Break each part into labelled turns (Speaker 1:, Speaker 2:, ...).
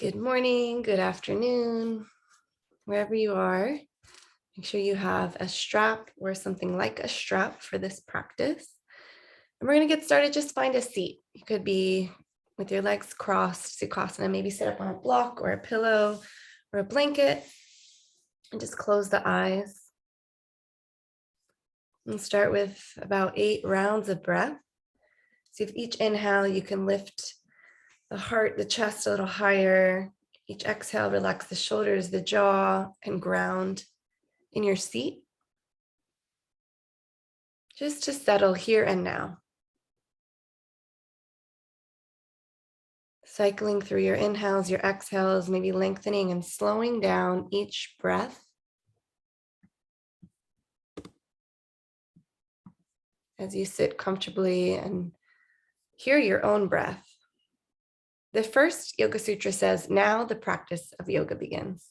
Speaker 1: Good morning, good afternoon, wherever you are. Make sure you have a strap or something like a strap for this practice. And we're going to get started. Just find a seat. You could be with your legs crossed, Sukhasana, maybe sit up on a block or a pillow or a blanket, and just close the eyes. And start with about 8 rounds of breath. See if each inhale you can lift the heart, the chest a little higher. Each exhale, relax the shoulders, the jaw, and ground in your seat. Just to settle here and now. Cycling through your inhales, your exhales, maybe lengthening and slowing down each breath. As you sit comfortably and hear your own breath. The first Yoga Sutra says, now the practice of yoga begins.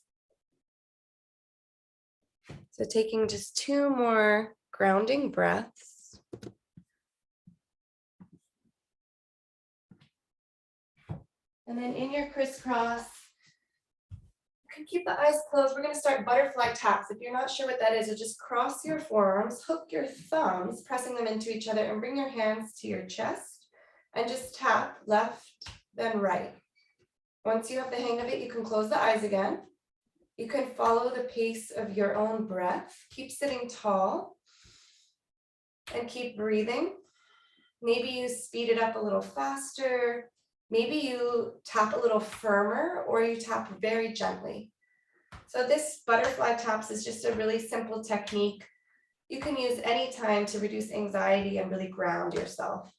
Speaker 1: So taking just 2 more grounding breaths. And then in your crisscross, you can keep the eyes closed. We're going to start butterfly taps. If you're not sure what that is, you'll just cross your forearms, hook your thumbs, pressing them into each other, and bring your hands to your chest. And just tap left, then right. Once you have the hang of it, you can close the eyes again. You can follow the pace of your own breath. Keep sitting tall and keep breathing. Maybe you speed it up a little faster. Maybe you tap a little firmer or you tap very gently. So this butterfly taps is just a really simple technique you can use anytime to reduce anxiety and really ground yourself.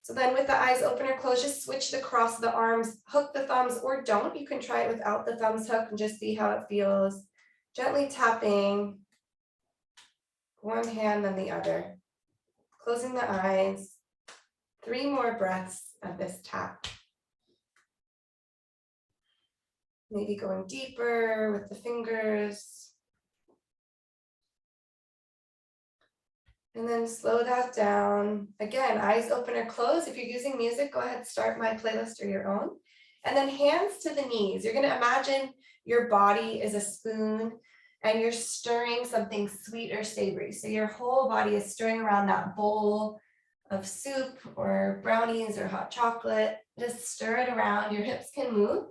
Speaker 1: So then with the eyes open or closed, just switch the cross of the arms, hook the thumbs or don't. You can try it without the thumbs hooked and just see how it feels. Gently tapping one hand then the other. Closing the eyes. 3 more breaths of this tap. Maybe going deeper with the fingers. And then slow that down. Again, eyes open or closed. If you're using music, go ahead, start my playlist or your own. And then hands to the knees. You're going to imagine your body is a spoon and you're stirring something sweet or savory. So your whole body is stirring around that bowl of soup or brownies or hot chocolate. Just stir it around. Your hips can move.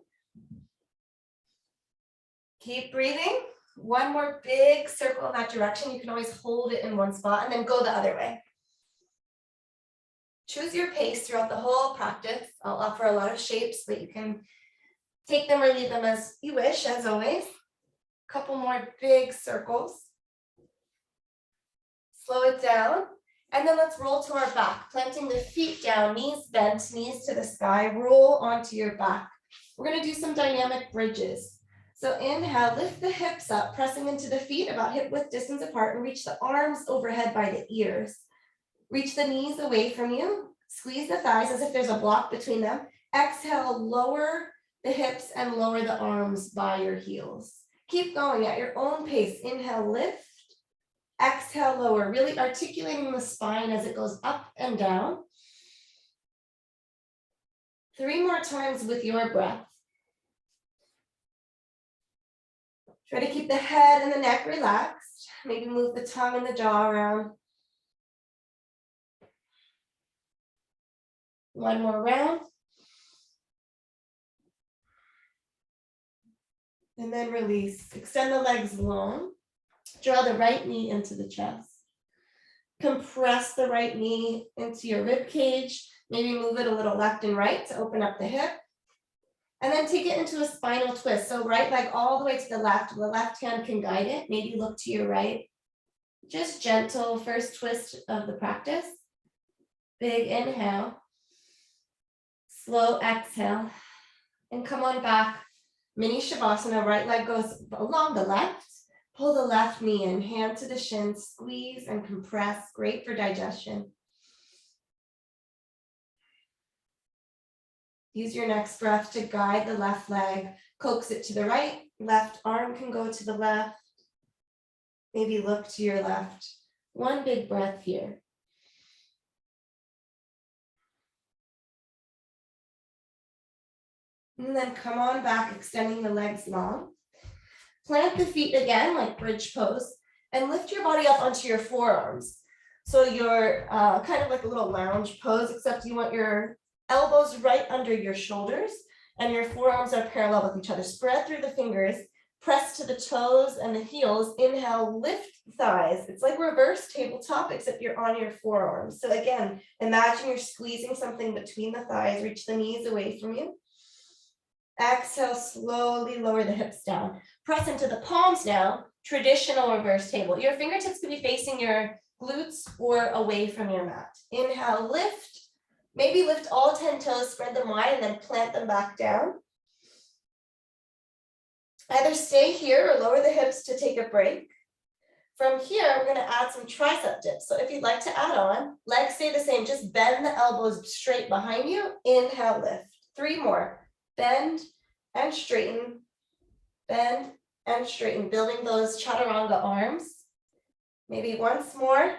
Speaker 1: Keep breathing. 1 more big circle in that direction. You can always hold it in one spot and then go the other way. Choose your pace throughout the whole practice. I'll offer a lot of shapes, but you can take them or leave them as you wish, as always. A couple more big circles. Slow it down. And then let's roll to our back, planting the feet down, knees bent, knees to the sky, roll onto your back. We're going to do some dynamic bridges. So inhale, lift the hips up, pressing into the feet about hip width distance apart and reach the arms overhead by the ears. Reach the knees away from you. Squeeze the thighs as if there's a block between them. Exhale, lower the hips and lower the arms by your heels. Keep going at your own pace. Inhale, lift. Exhale, lower, really articulating the spine as it goes up and down. 3 more times with your breath. Try to keep the head and the neck relaxed. Maybe move the tongue and the jaw around. 1 more round. And then release. Extend the legs long. Draw the right knee into the chest. Compress the right knee into your rib cage. Maybe move it a little left and right to open up the hip. And then take it into a spinal twist. So right leg all the way to the left hand can guide it. Maybe look to your right. Just gentle first twist of the practice. Big inhale. Slow exhale. And come on back. Mini Shavasana, right leg goes along the left. Pull the left knee in, hand to the shin, squeeze and compress. Great for digestion. Use your next breath to guide the left leg. Coax it to the right. Left arm can go to the left. Maybe look to your left. 1 big breath here. And then come on back, extending the legs long. Plant the feet again, like bridge pose, and lift your body up onto your forearms. So you're kind of like a little lounge pose, except you want your elbows right under your shoulders and your forearms are parallel with each other. Spread through the fingers, press to the toes and the heels. Inhale, lift thighs. It's like reverse tabletop, except you're on your forearms. So again, imagine you're squeezing something between the thighs, reach the knees away from you. Exhale, slowly lower the hips down. Press into the palms now, traditional reverse table. Your fingertips could be facing your glutes or away from your mat. Inhale, lift. Maybe lift all 10 toes, spread them wide, and then plant them back down. Either stay here or lower the hips to take a break. From here, we're going to add some tricep dips. So if you'd like to add on, legs stay the same. Just bend the elbows straight behind you. Inhale, lift. 3 more. Bend and straighten, bend and straighten, building those chaturanga arms. Maybe once more.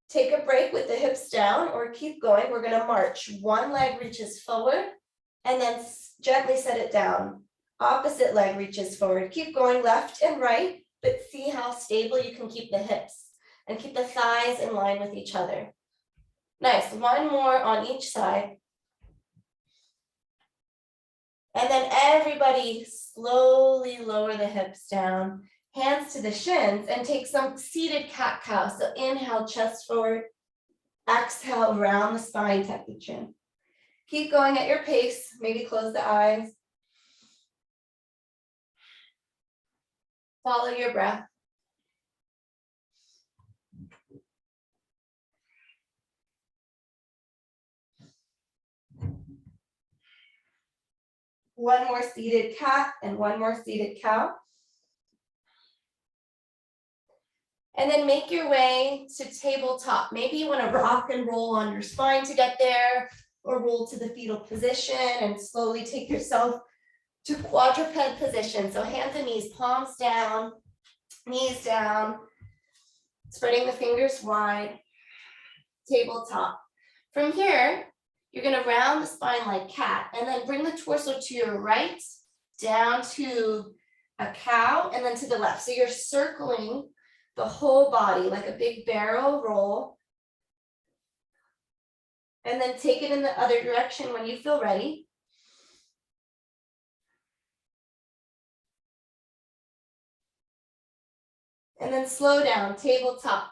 Speaker 1: Take a break with the hips down or keep going. We're going to march. One leg reaches forward and then gently set it down. Opposite leg reaches forward. Keep going left and right, but see how stable you can keep the hips and keep the thighs in line with each other. Nice. One more on each side. And then everybody slowly lower the hips down, hands to the shins, and take some seated cat-cow. So inhale, chest forward. Exhale, round the spine, tuck the chin. Keep going at your pace. Maybe close the eyes. Follow your breath. One more seated cat and one more seated cow. And then make your way to tabletop. Maybe you want to rock and roll on your spine to get there, or roll to the fetal position and slowly take yourself to quadruped position. So hands and knees, palms down, knees down, spreading the fingers wide, tabletop. From here, you're going to round the spine like cat and then bring the torso to your right, down to a cow, and then to the left. So you're circling the whole body like a big barrel roll. And then take it in the other direction when you feel ready. And then slow down, tabletop.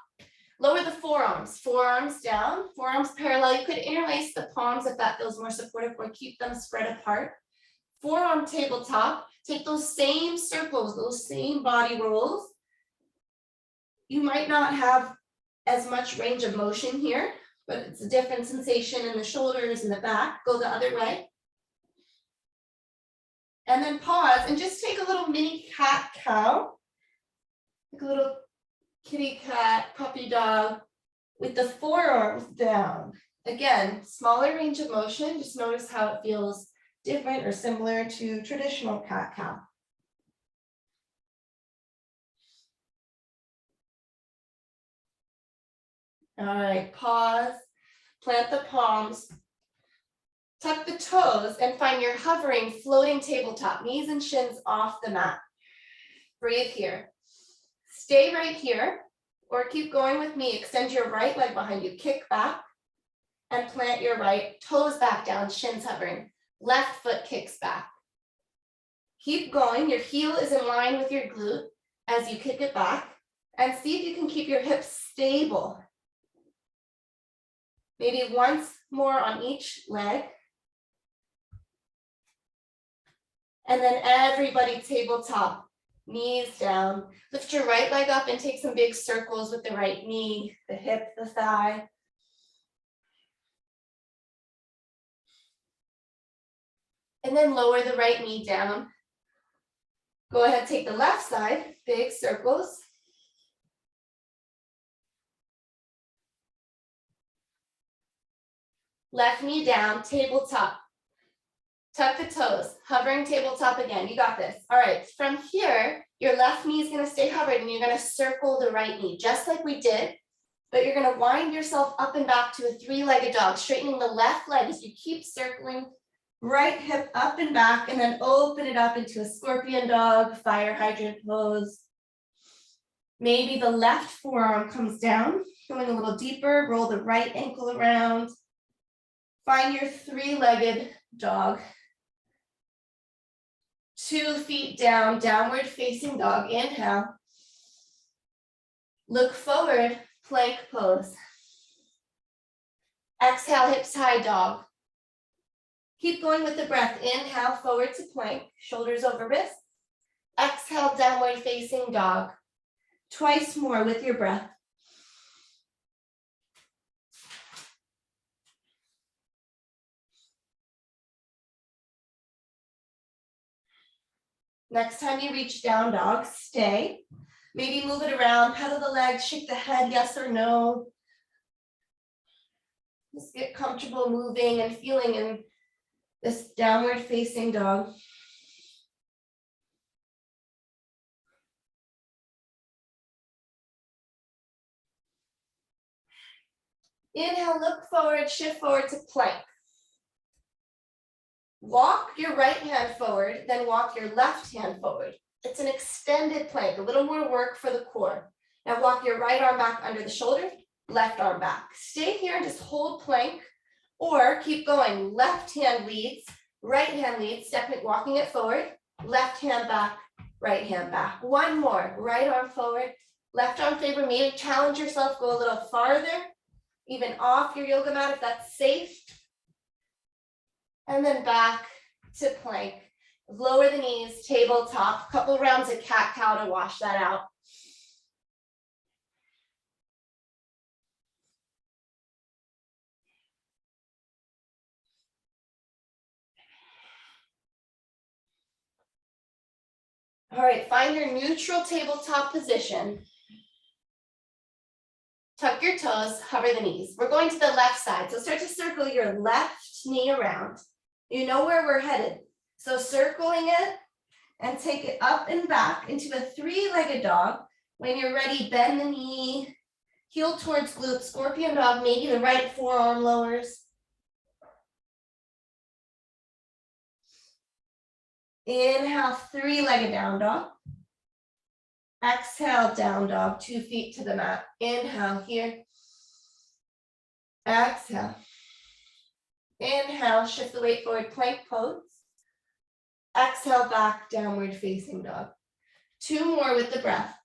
Speaker 1: Lower the forearms, forearms down, forearms parallel. You could interlace the palms if that feels more supportive, or keep them spread apart. Forearm tabletop, take those same circles, those same body rolls. You might not have as much range of motion here, but it's a different sensation in the shoulders and the back. Go the other way. And then pause and just take a little mini cat-cow, like a little kitty cat, puppy dog, with the forearms down. Again, smaller range of motion. Just notice how it feels different or similar to traditional cat-cow. All right, pause, plant the palms, tuck the toes, and find your hovering, floating tabletop, knees and shins off the mat. Breathe here. Stay right here, or keep going with me. Extend your right leg behind you, kick back, and plant your right, toes back down, shins hovering. Left foot kicks back. Keep going. Your heel is in line with your glute as you kick it back, and see if you can keep your hips stable. Maybe once more on each leg. And then everybody tabletop, knees down. Lift your right leg up and take some big circles with the right knee, the hip, the thigh. And then lower the right knee down. Go ahead, take the left side, big circles. Left knee down, tabletop. Tuck the toes, hovering tabletop again. You got this. All right, from here, your left knee is going to stay hovered and you're going to circle the right knee, just like we did, but you're going to wind yourself up and back to a 3-legged dog, straightening the left leg as you keep circling right hip up and back, and then open it up into a scorpion dog, fire hydrant pose. Maybe the left forearm comes down, going a little deeper, roll the right ankle around. Find your three-legged dog. 2 feet down, downward facing dog, inhale. Look forward, plank pose. Exhale, hips high dog. Keep going with the breath. Inhale, forward to plank, shoulders over wrists. Exhale, downward facing dog. Twice more with your breath. Next time you reach down dog, stay. Maybe move it around, pedal the legs, shake the head, yes or no. Just get comfortable moving and feeling in this downward facing dog. Inhale, look forward, shift forward to plank. Walk your right hand forward, then walk your left hand forward. It's an extended plank, a little more work for the core. Now walk your right arm back under the shoulder, left arm back. Stay here and just hold plank, or keep going. Left hand leads, right hand leads, walking it forward, left hand back, right hand back. One more, right arm forward, left arm favor, maybe challenge yourself, go a little farther, even off your yoga mat if that's safe. And then back to plank. Lower the knees, tabletop, couple rounds of cat-cow to wash that out. All right, find your neutral tabletop position. Tuck your toes, hover the knees. We're going to the left side, so start to circle your left knee around. You know where we're headed. So circling it and take it up and back into a three-legged dog. When you're ready, bend the knee, heel towards glute, scorpion dog, maybe the right forearm lowers. Inhale, three-legged down dog. Exhale, down dog, 2 feet to the mat. Inhale here. Exhale. Inhale, shift the weight forward, plank pose. Exhale, back, downward facing dog. 2 more with the breath.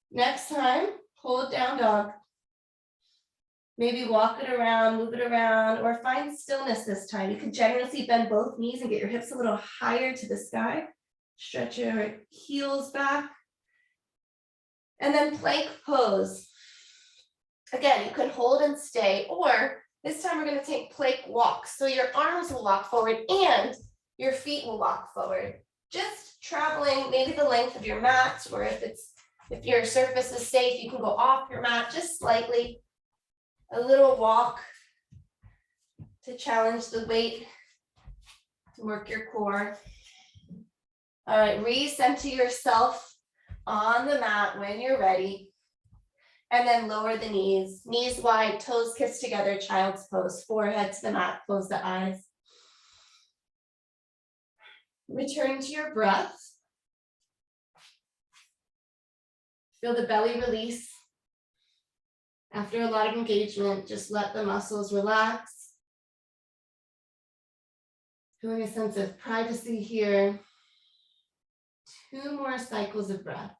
Speaker 1: Next time, hold down dog. Maybe walk it around, move it around, or find stillness this time. You can generously bend both knees and get your hips a little higher to the sky. Stretch your heels back. And then plank pose. Again, you can hold and stay, or this time we're going to take plank walks. So your arms will walk forward and your feet will walk forward. Just traveling maybe the length of your mat, or if your surface is safe, you can go off your mat just slightly. A little walk to challenge the weight, to work your core. All right, recenter yourself on the mat when you're ready. And then lower the knees, knees wide, toes kiss together, child's pose, forehead to the mat, close the eyes. Return to your breath. Feel the belly release. After a lot of engagement, just let the muscles relax. Feeling a sense of privacy here. 2 more cycles of breath.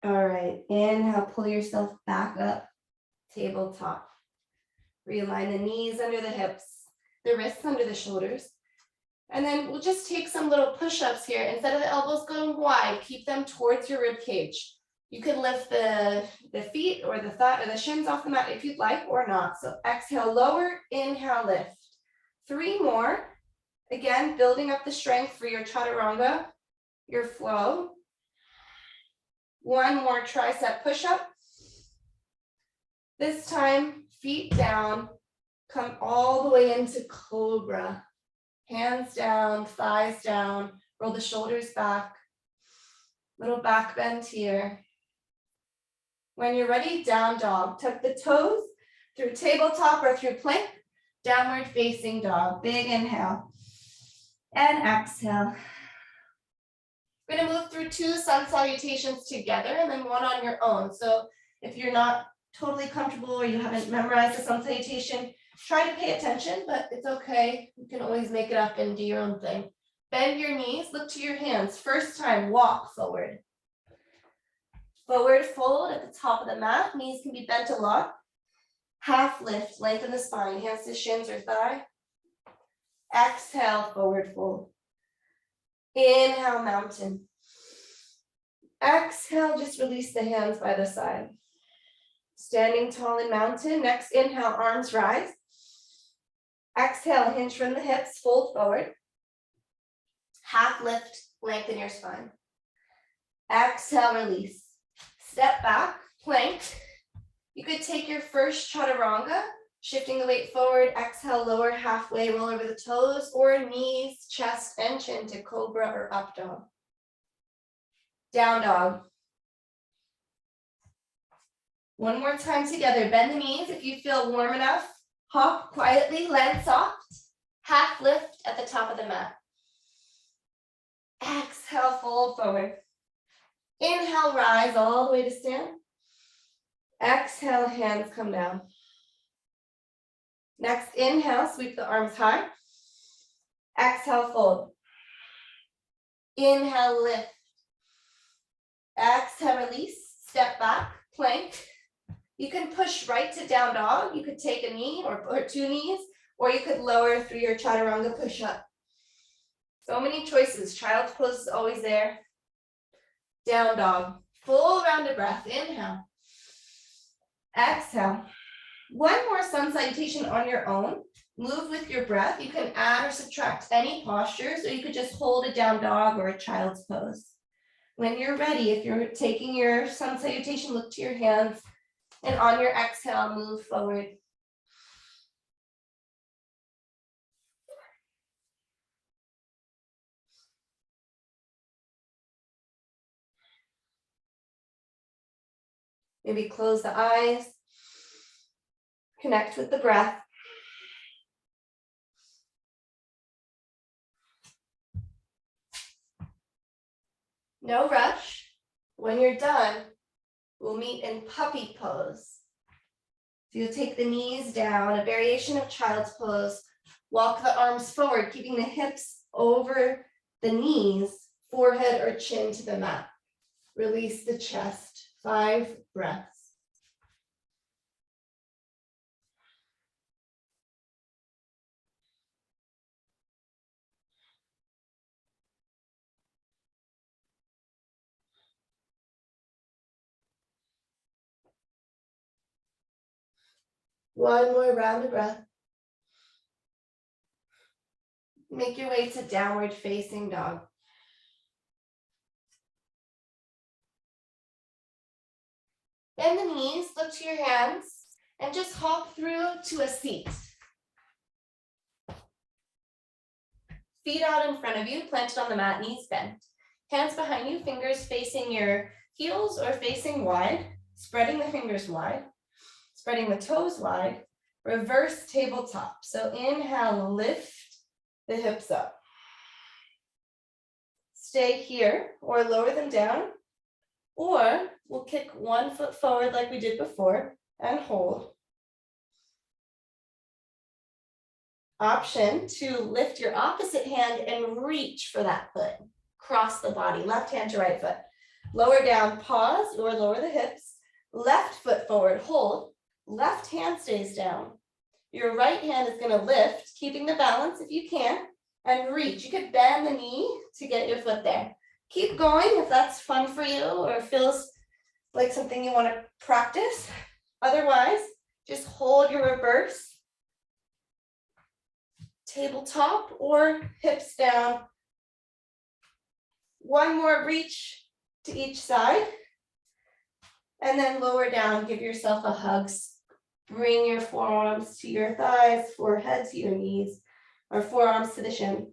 Speaker 1: All right, inhale, pull yourself back up, tabletop. Realign the knees under the hips, the wrists under the shoulders. And then we'll just take some little push-ups here. Instead of the elbows going wide, keep them towards your rib cage. You can lift the feet or the thigh or the shins off the mat if you'd like or not. So exhale, lower, inhale, lift. 3 more. Again, building up the strength for your chaturanga, your flow. 1 more tricep push-up. This time, feet down, come all the way into cobra. Hands down, thighs down, roll the shoulders back. Little back bend here. When you're ready, down dog. Tuck the toes through tabletop or through plank. Downward facing dog. Big inhale. And exhale. We're going to move through 2 sun salutations together and then 1 on your own. So if you're not totally comfortable or you haven't memorized the sun salutation, try to pay attention, but it's okay. You can always make it up and do your own thing. Bend your knees, look to your hands. First time, walk forward. Forward fold at the top of the mat. Knees can be bent a lot. Half lift, lengthen the spine, hands to shins or thigh. Exhale, forward fold. Inhale, mountain. Exhale, just release the hands by the side. Standing tall in mountain. Next inhale, arms rise. Exhale, hinge from the hips, fold forward. Half lift, lengthen your spine. Exhale, release. Step back, plank. You could take your first chaturanga, shifting the weight forward, exhale, lower halfway, roll over the toes, or knees, chest, and chin to cobra or up dog. Down dog. 1 more time together. Bend the knees if you feel warm enough. Hop quietly, land soft. Half lift at the top of the mat. Exhale, fold forward. Inhale, rise all the way to stand. Exhale, hands come down. Next inhale, sweep the arms high. Exhale, fold. Inhale, lift. Exhale, release. Step back, plank. You can push right to down dog. You could take a knee or 2 knees, or you could lower through your chaturanga push-up. So many choices. Child's pose is always there. Down dog. Full rounded breath. Inhale. Exhale. 1 more sun salutation on your own. Move with your breath. You can add or subtract any postures, or you could just hold a down dog or a child's pose. When you're ready, if you're taking your sun salutation, look to your hands. And on your exhale, move forward. Maybe close the eyes. Connect with the breath. No rush. When you're done, we'll meet in puppy pose. So you'll take the knees down, a variation of child's pose. Walk the arms forward, keeping the hips over the knees, forehead or chin to the mat. Release the chest. 5 breaths. One more round of breath. Make your way to downward facing dog. Bend the knees, look to your hands, and just hop through to a seat. Feet out in front of you, planted on the mat, knees bent. Hands behind you, fingers facing your heels or facing wide, spreading the fingers wide, spreading the toes wide, reverse tabletop. So inhale, lift the hips up. Stay here or lower them down, or we'll kick 1 foot forward like we did before and hold. Option to lift your opposite hand and reach for that foot. Cross the body, left hand to right foot. Lower down, pause or lower the hips. Left foot forward, hold. Left hand stays down. Your right hand is going to lift, keeping the balance if you can, and reach. You could bend the knee to get your foot there. Keep going if that's fun for you or feels like something you want to practice. Otherwise, just hold your reverse tabletop or hips down. One more reach to each side. And then lower down, give yourself a hug. Bring your forearms to your thighs, forehead to your knees, or forearms to the shin.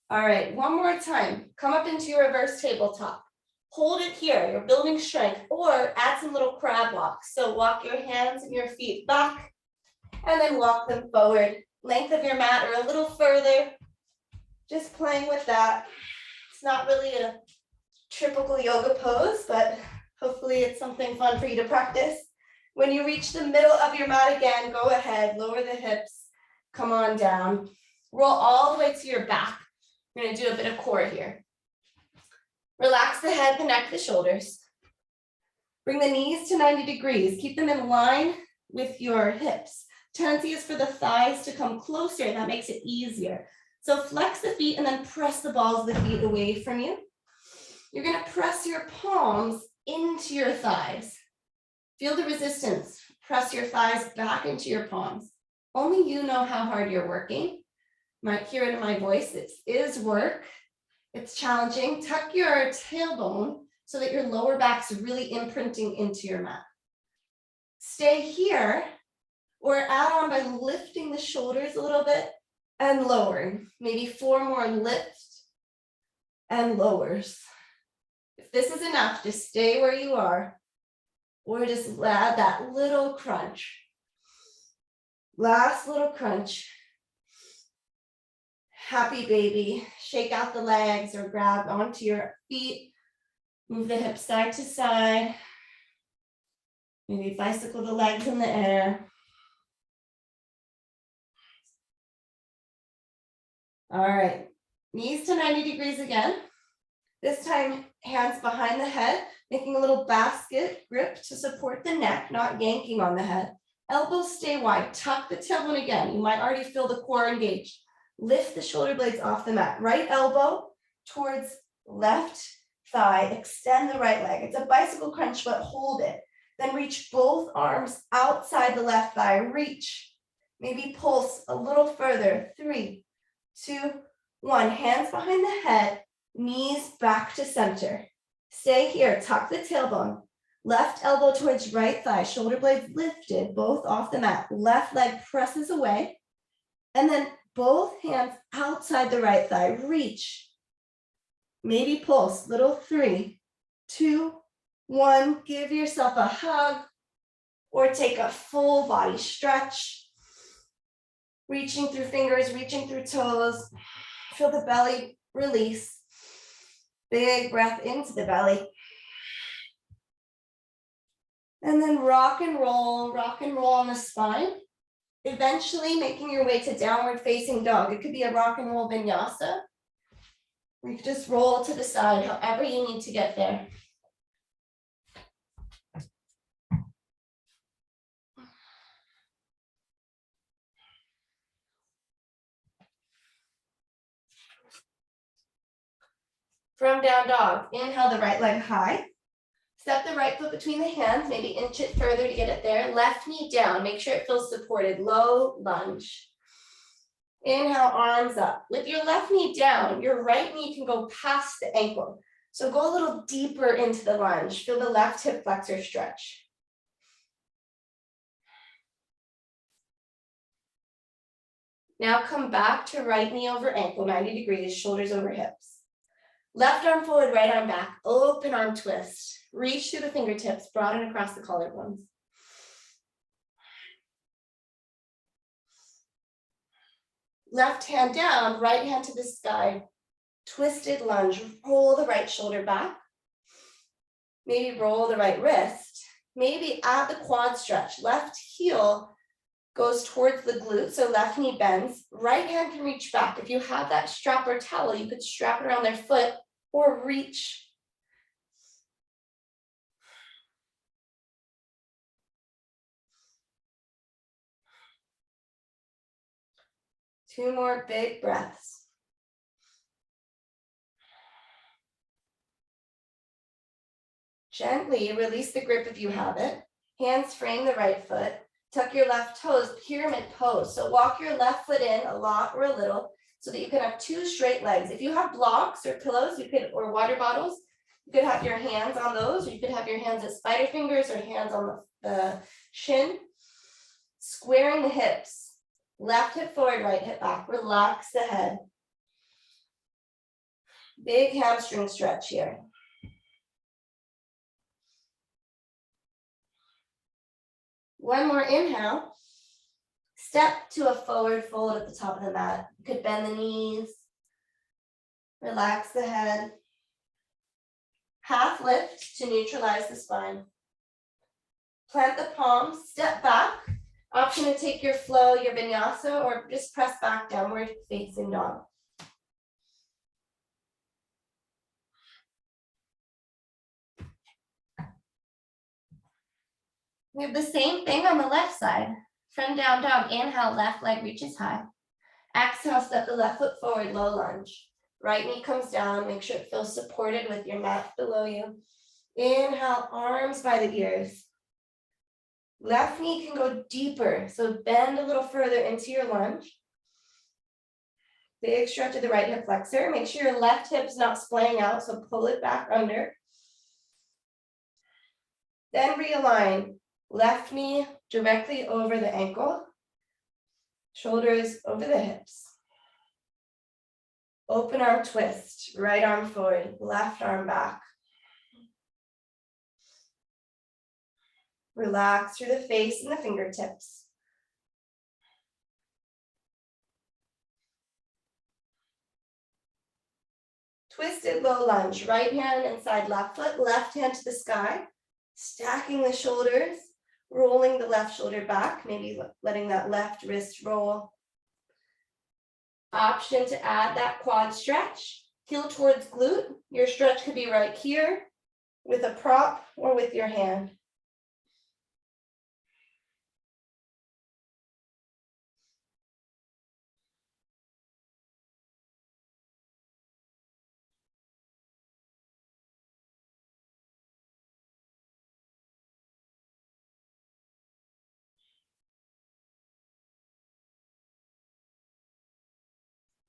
Speaker 1: All right, one more time. Come up into your reverse tabletop. Hold it here, you're building strength, or add some little crab walks. So walk your hands and your feet back, and then walk them forward. Length of your mat or a little further. Just playing with that. It's not really a typical yoga pose, but hopefully it's something fun for you to practice. When you reach the middle of your mat again, go ahead, lower the hips, come on down. Roll all the way to your back. We're gonna do a bit of core here. Relax the head, the neck, the shoulders. Bring the knees to 90 degrees. Keep them in line with your hips. Tendency is for the thighs to come closer, and that makes it easier. So flex the feet and then press the balls of the feet away from you. You're gonna press your palms into your thighs. Feel the resistance. Press your thighs back into your palms. Only you know how hard you're working. You might hear it in my voice. It is work. It's challenging. Tuck your tailbone so that your lower back's really imprinting into your mat. Stay here or add on by lifting the shoulders a little bit and lowering. Maybe 4 more lifts and lowers. If this is enough, just stay where you are or just add that little crunch. Last little crunch. Happy baby. Shake out the legs or grab onto your feet. Move the hips side to side. Maybe bicycle the legs in the air. All right, knees to 90 degrees again. This time, hands behind the head, making a little basket grip to support the neck, not yanking on the head. Elbows stay wide, tuck the tailbone again. You might already feel the core engaged. Lift the shoulder blades off the mat. Right elbow towards left thigh, extend the right leg. It's a bicycle crunch, but hold it. Then reach both arms outside the left thigh, reach. Maybe pulse a little further, 3, 2, 1. Hands behind the head, knees back to center. Stay here, tuck the tailbone. Left elbow towards right thigh, shoulder blades lifted, both off the mat. Left leg presses away. And then both hands outside the right thigh, reach. Maybe pulse, little 3, 2, 1. Give yourself a hug or take a full body stretch. Reaching through fingers, reaching through toes. Feel the belly release. Big breath into the belly. And then rock and roll on the spine. Eventually making your way to downward facing dog. It could be a rock and roll vinyasa. Or you could just roll to the side, however you need to get there. From down dog, inhale the right leg high. Step the right foot between the hands, maybe inch it further to get it there. Left knee down, make sure it feels supported. Low lunge. Inhale, arms up. With your left knee down, your right knee can go past the ankle. So go a little deeper into the lunge. Feel the left hip flexor stretch. Now come back to right knee over ankle, 90 degrees, shoulders over hips. Left arm forward, right arm back, open arm twist. Reach through the fingertips, broaden across the collarbones. Left hand down, right hand to the sky. Twisted lunge, roll the right shoulder back. Maybe roll the right wrist. Maybe add the quad stretch. Left heel goes towards the glute, so left knee bends. Right hand can reach back. If you have that strap or towel, you could strap it around their foot or reach. 2 more big breaths. Gently release the grip if you have it. Hands frame the right foot. Tuck your left toes, pyramid pose. So walk your left foot in a lot or a little so that you can have 2 straight legs. If you have blocks or pillows, you could, or water bottles, you could have your hands on those, or you could have your hands as spider fingers or hands on the shin. Squaring the hips. Left hip forward, right hip back. Relax the head. Big hamstring stretch here. One more inhale. Step to a forward fold at the top of the mat. You could bend the knees. Relax the head. Half lift to neutralize the spine. Plant the palms, step back. Option to take your flow, your vinyasa, or just press back downward facing dog. We have the same thing on the left side. From down dog, inhale, left leg reaches high. Exhale, step the left foot forward, low lunge. Right knee comes down, make sure it feels supported with your mat below you. Inhale, arms by the ears. Left knee can go deeper, so bend a little further into your lunge. Big stretch of the right hip flexor. Make sure your left hip's not splaying out, so pull it back under. Then realign. Left knee directly over the ankle. Shoulders over the hips. Open arm twist. Right arm forward, left arm back. Relax through the face and the fingertips. Twisted low lunge, right hand inside left foot, left hand to the sky, stacking the shoulders, rolling the left shoulder back, maybe letting that left wrist roll. Option to add that quad stretch, heel towards glute. Your stretch could be right here with a prop or with your hand.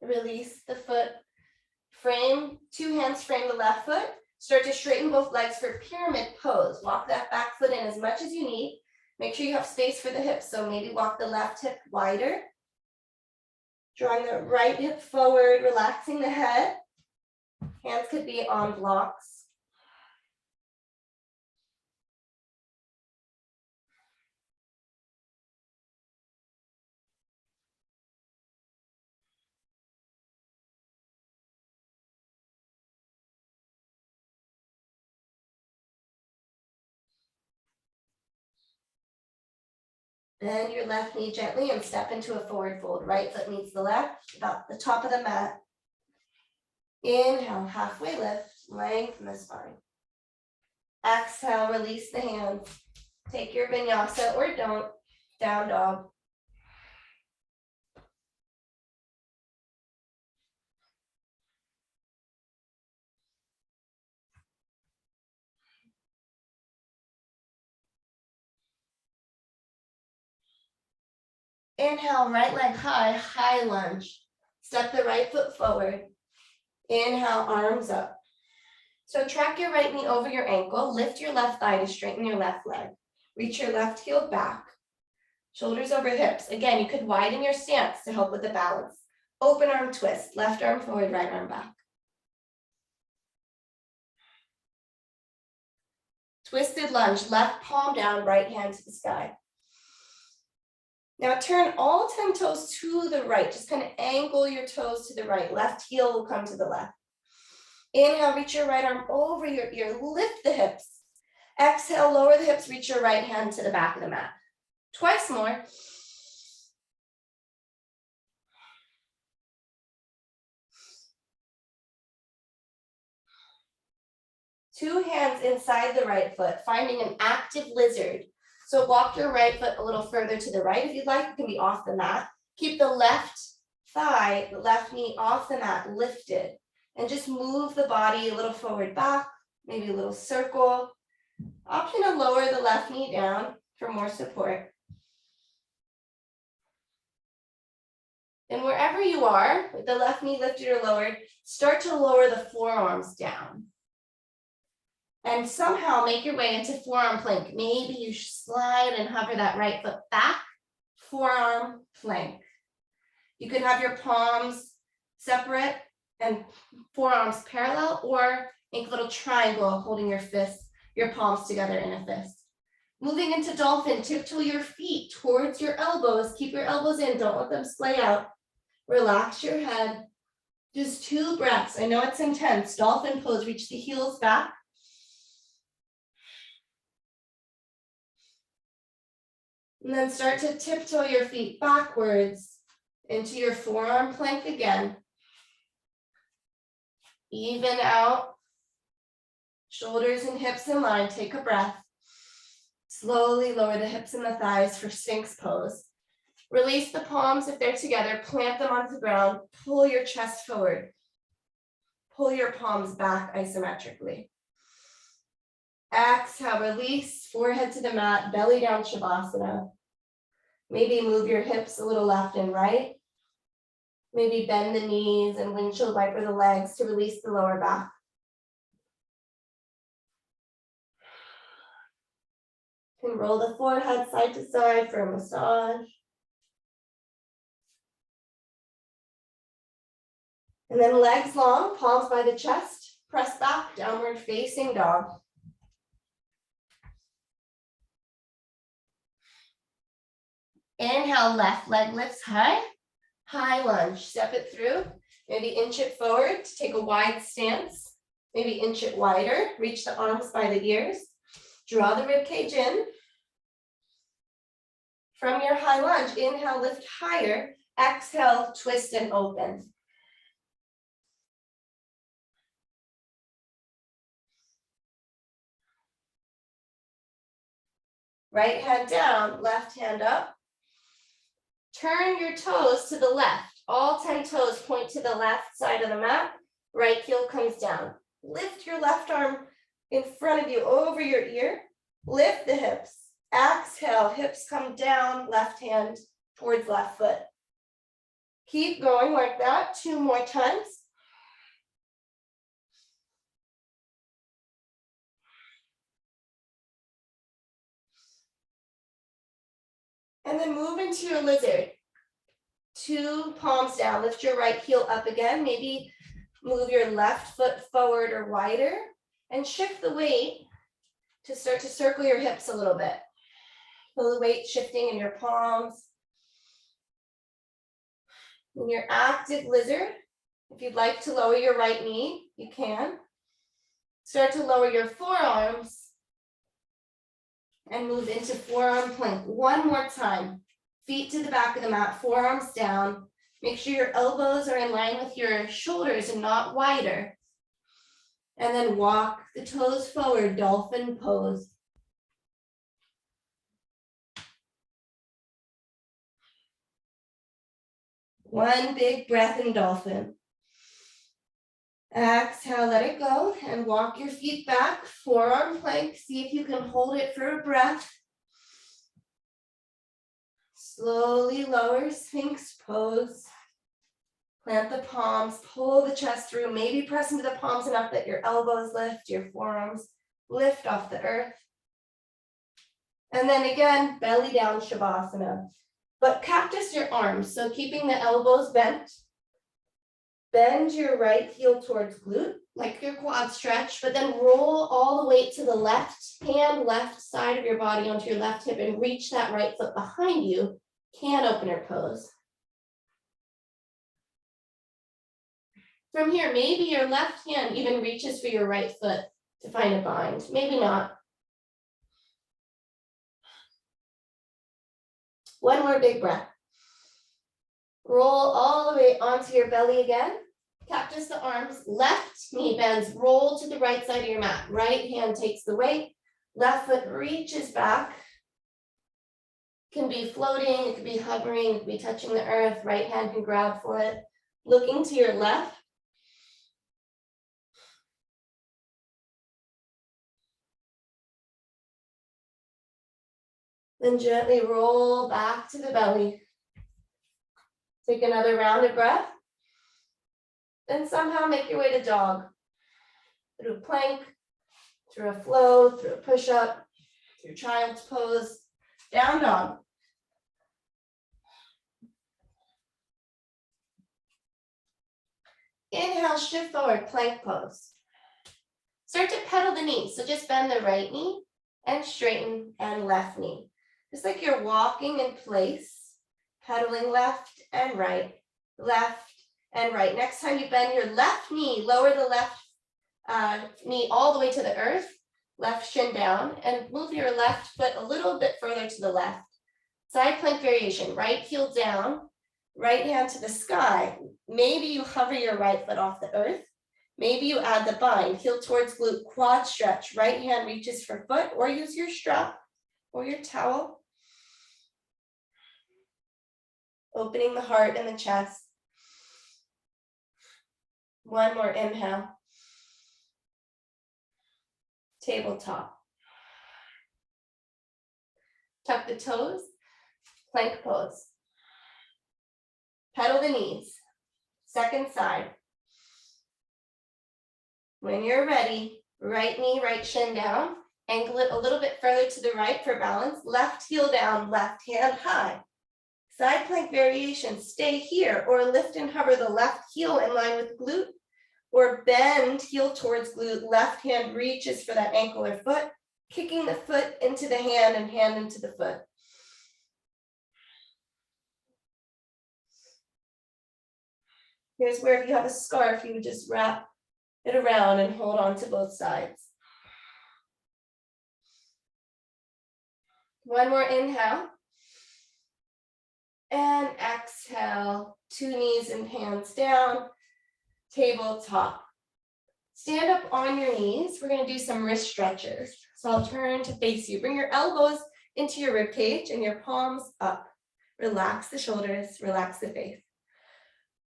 Speaker 1: Release the foot, frame, 2 hands frame the left foot. Start to straighten both legs for pyramid pose. Walk that back foot in as much as you need. Make sure you have space for the hips, so maybe walk the left hip wider. Drawing the right hip forward, relaxing the head. Hands could be on blocks. Bend your left knee gently and step into a forward fold. Right foot meets the left, about the top of the mat. Inhale, halfway lift, lengthen the spine. Exhale, release the hands. Take your vinyasa or don't, down dog. Inhale, right leg high, high lunge. Step the right foot forward. Inhale, arms up. So track your right knee over your ankle, lift your left thigh to straighten your left leg. Reach your left heel back. Shoulders over hips. Again, you could widen your stance to help with the balance. Open arm twist, left arm forward, right arm back. Twisted lunge, left palm down, right hand to the sky. Now turn all 10 toes to the right. Just kind of angle your toes to the right. Left heel will come to the left. Inhale, reach your right arm over your ear. Lift the hips. Exhale, lower the hips. Reach your right hand to the back of the mat. Twice more. Two hands inside the right foot, finding an active lizard. So walk your right foot a little further to the right if you'd like. It can be off the mat. Keep the left thigh, the left knee off the mat, lifted. And just move the body a little forward back, maybe a little circle. Option to lower the left knee down for more support. And wherever you are, with the left knee lifted or lowered, start to lower the forearms down. And somehow make your way into forearm plank. Maybe you slide and hover that right foot back, forearm plank. You could have your palms separate and forearms parallel, or make a little triangle holding your fists, your palms together in a fist. Moving into dolphin, tiptoe your feet towards your elbows. Keep your elbows in, don't let them splay out. Relax your head. Just 2 breaths. I know it's intense. Dolphin pose, reach the heels back. And then start to tiptoe your feet backwards into your forearm plank again. Even out. Shoulders and hips in line. Take a breath. Slowly lower the hips and the thighs for Sphinx pose. Release the palms if they're together. Plant them onto the ground. Pull your chest forward. Pull your palms back isometrically. Exhale, release, forehead to the mat, belly down Shavasana. Maybe move your hips a little left and right. Maybe bend the knees and windshield wiper the legs to release the lower back. You can roll the forehead side to side for a massage. And then legs long, palms by the chest, press back, downward facing dog. Inhale, left leg lifts high, high lunge, step it through, maybe inch it forward to take a wide stance, maybe inch it wider, reach the arms by the ears, draw the rib cage in. From your high lunge, inhale, lift higher, exhale, twist and open. Right hand down, left hand up. Turn your toes to the left. All 10 toes point to the left side of the mat. Right heel comes down. Lift your left arm in front of you over your ear. Lift the hips. Exhale, hips come down, left hand towards left foot. Keep going like that, 2 more times. And then move into your lizard. 2 palms down, lift your right heel up again. Maybe move your left foot forward or wider and shift the weight to start to circle your hips a little bit. Feel the weight shifting in your palms. In your active lizard, if you'd like to lower your right knee, you can. Start to lower your forearms and move into forearm plank. 1 more time. Feet to the back of the mat, forearms down. Make sure your elbows are in line with your shoulders and not wider. And then walk the toes forward, dolphin pose. One big breath in dolphin. Exhale, let it go, and walk your feet back, forearm plank. See if you can hold it for a breath. Slowly lower, Sphinx pose. Plant the palms, pull the chest through, maybe press into the palms enough that your elbows lift, your forearms lift off the earth. And then again, belly down Shavasana. But cactus your arms, so keeping the elbows bent. Bend your right heel towards glute, like your quad stretch, but then roll all the weight to the left hand, left side of your body onto your left hip and reach that right foot behind you, can opener pose. From here, maybe your left hand even reaches for your right foot to find a bind, maybe not. 1 more big breath. Roll all the way onto your belly again. Cactus the arms, left knee bends, roll to the right side of your mat. Right hand takes the weight, left foot reaches back. can be floating, it could be hovering, it could be touching the earth. Right hand can grab for it. Looking to your left. Then gently roll back to the belly. Take another round of breath. Then somehow make your way to dog. Through a plank, through a flow, through a push-up, through child's pose, down dog. Inhale, shift forward, plank pose. Start to pedal the knees. So just bend the right knee and straighten and left knee. Just like you're walking in place, pedaling left and right, left and right. Next time you bend your left knee, lower the left knee all the way to the earth, left shin down, and move your left foot a little bit further to the left. Side plank variation, right heel down, right hand to the sky. Maybe you hover your right foot off the earth. Maybe you add the bind, heel towards glute, quad stretch. Right hand reaches for foot, or use your strap or your towel. Opening the heart and the chest. One more inhale. Tabletop. Tuck the toes, plank pose. Pedal the knees, second side. When you're ready, right knee, right shin down, ankle it a little bit further to the right for balance, left heel down, left hand high. Side plank variation, stay here or lift and hover the left heel in line with glute, or bend heel towards glute, left hand reaches for that ankle or foot, kicking the foot into the hand and hand into the foot. Here's where if you have a scarf, you would just wrap it around and hold on to both sides. One more inhale. And exhale, two knees and hands down, tabletop. Stand up on your knees. We're going to do some wrist stretches. So I'll turn to face you. Bring your elbows into your rib cage and your palms up. Relax the shoulders, relax the face.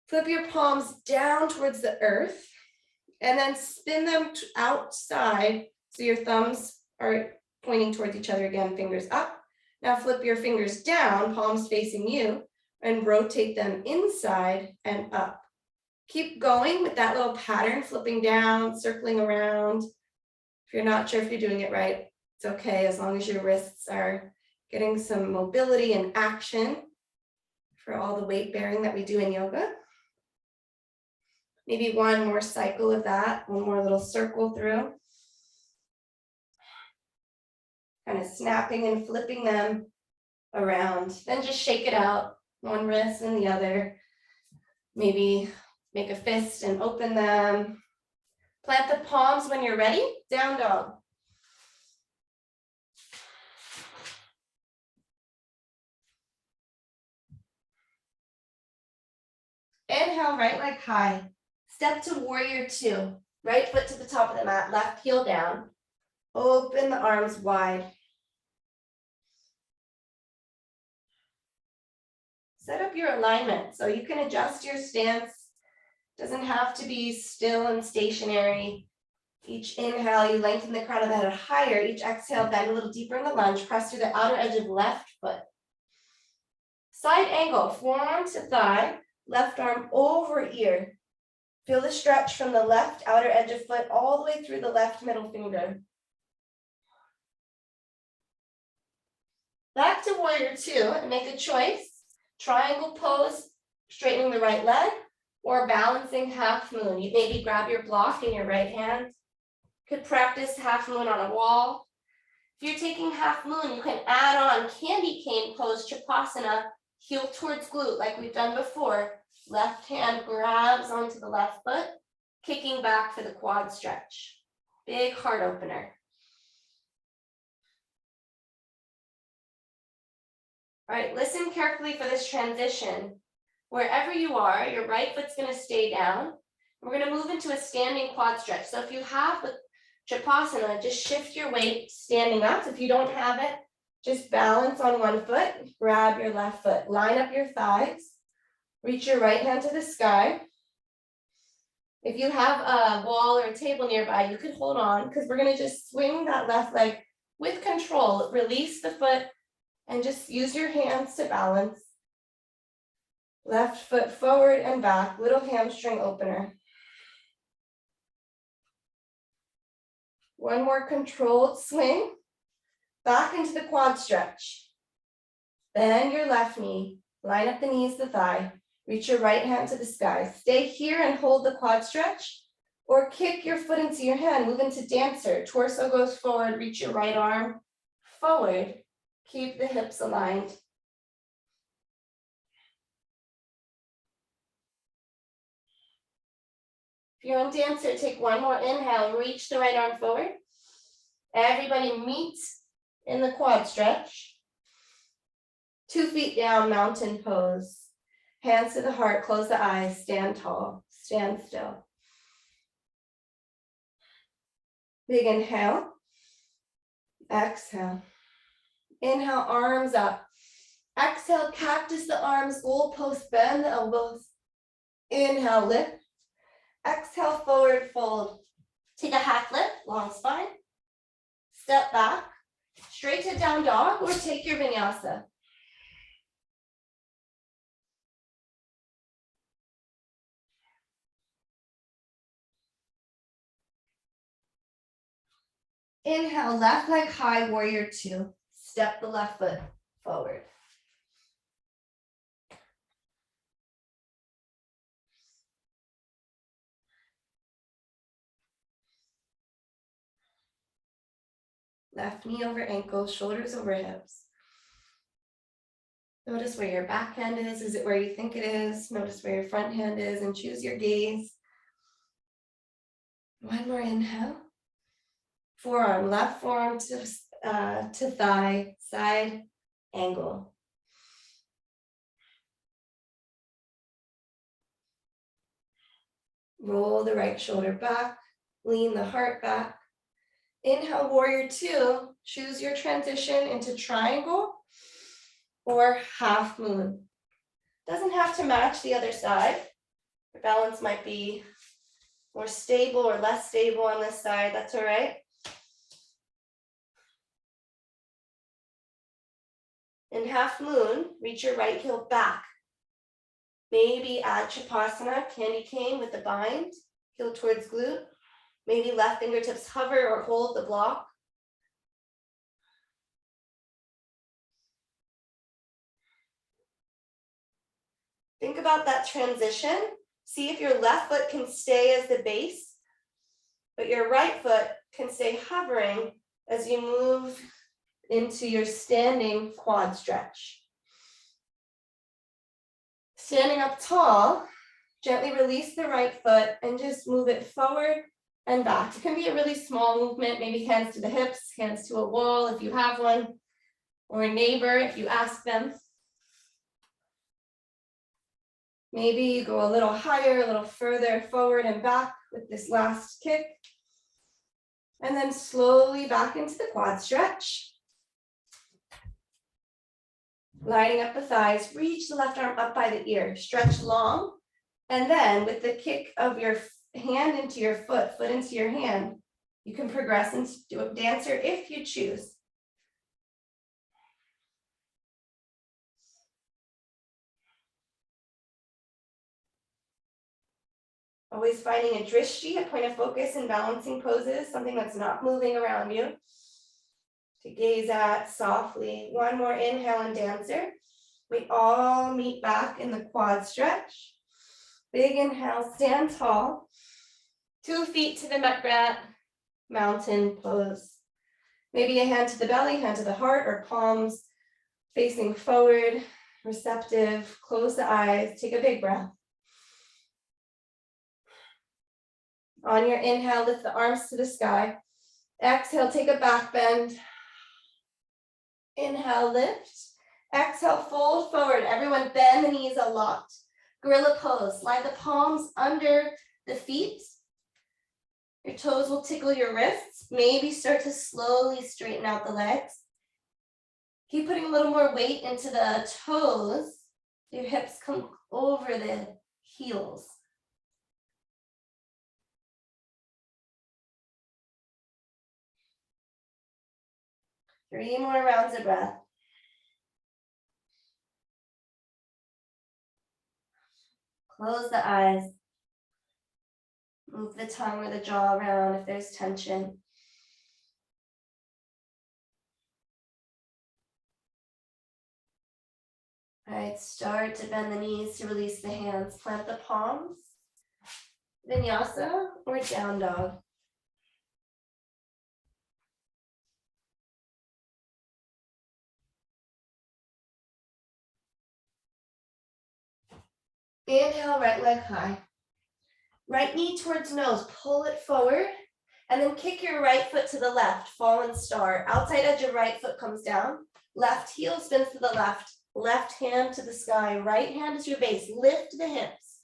Speaker 1: Flip your palms down towards the earth and then spin them outside so your thumbs are pointing towards each other again, fingers up. Now flip your fingers down, palms facing you, and rotate them inside and up. Keep going with that little pattern, flipping down, circling around. If you're not sure if you're doing it right, it's okay, as long as your wrists are getting some mobility and action for all the weight bearing that we do in yoga. Maybe one more cycle of that, one more little circle through. Kind of snapping and flipping them around. Then just shake it out, one wrist and the other. Maybe make a fist and open them. Plant the palms when you're ready, down dog. Inhale, right leg high. Step to warrior two. Right foot to the top of the mat, left heel down. Open the arms wide. Set up your alignment so you can adjust your stance. Doesn't have to be still and stationary. Each inhale, you lengthen the crown of the head higher. Each exhale, bend a little deeper in the lunge. Press through the outer edge of left foot. Side angle, forearm to thigh, left arm over ear. Feel the stretch from the left outer edge of foot all the way through the left middle finger. Back to warrior two and make a choice. Triangle pose, straightening the right leg, or balancing half moon. You maybe grab your block in your right hand. Could practice half moon on a wall. If you're taking half moon, you can add on candy cane pose, Shavasana, heel towards glute like we've done before. Left hand grabs onto the left foot, kicking back for the quad stretch. Big heart opener. All right, listen carefully for this transition. Wherever you are, your right foot's going to stay down. We're going to move into a standing quad stretch. So if you have the Shavasana, just shift your weight standing up. If you don't have it, Just balance on one foot, grab your left foot, line up your thighs, reach your right hand to the sky. If you have a wall or a table nearby, you could hold on because we're gonna just swing that left leg with control. Release the foot and just use your hands to balance. Left foot forward and back, little hamstring opener. One more controlled swing. Back into the quad stretch. Bend your left knee, line up the knees, the thigh, reach your right hand to the sky. Stay here and hold the quad stretch, or kick your foot into your hand, move into dancer. Torso goes forward, reach your right arm forward. Keep the hips aligned. If you're in dancer, take one more inhale, reach the right arm forward. Everybody meet in the quad stretch. 2 feet down, mountain pose. Hands to the heart, close the eyes, stand tall, stand still. Big inhale. Exhale. Inhale, arms up. Exhale, cactus the arms, goalpost, bend the elbows. Inhale, lift. Exhale, forward fold. Take a half lift, long spine. Step back, straight to down dog, or take your vinyasa. Inhale, left leg high, warrior two. Step the left foot forward. Left knee over ankle, shoulders over hips. Notice where your back hand is. Is it where you think it is? Notice where your front hand is and choose your gaze. One more inhale. Forearm, left forearm to thigh, side angle. Roll the right shoulder back, lean the heart back. Inhale, warrior two. Choose your transition into triangle or half moon. Doesn't have to match the other side. Your balance might be more stable or less stable on this side. That's all right. In half moon, reach your right heel back. Maybe add Shavasana, candy cane with the bind, heel towards glute. Maybe left fingertips hover or hold the block. Think about that transition. See if your left foot can stay as the base, but your right foot can stay hovering as you move into your standing quad stretch. Standing up tall, gently release the right foot and just move it forward and back. It can be a really small movement, maybe hands to the hips, hands to a wall if you have one, or a neighbor if you ask them. Maybe you go a little higher, a little further forward and back with this last kick. And then slowly back into the quad stretch. Lining up the thighs, reach the left arm up by the ear, stretch long. And then with the kick of your hand into your foot, foot into your hand, you can progress into a dancer if you choose. Always finding a drishti, a point of focus in balancing poses, something that's not moving around you, to gaze at softly. One more inhale and dancer. We all meet back in the quad stretch. Big inhale, stand tall. 2 feet to the mat, mountain pose. Maybe a hand to the belly, hand to the heart, or palms facing forward, receptive. Close the eyes, take a big breath. On your inhale, lift the arms to the sky. Exhale, take a back bend. Inhale, lift. Exhale, fold forward. Everyone bend the knees a lot. Gorilla pose. Slide the palms under the feet. Your toes will tickle your wrists. Maybe start to slowly straighten out the legs. Keep putting a little more weight into the toes. Your hips come over the heels. 3 more rounds of breath. Close the eyes. Move the tongue or the jaw around if there's tension. All right, start to bend the knees to release the hands. Plant the palms. Vinyasa or down dog. Inhale, right leg high. Right knee towards nose, pull it forward, and then kick your right foot to the left, fallen star. Outside edge of right foot comes down, left heel spins to the left, left hand to the sky, right hand is your base. Lift the hips.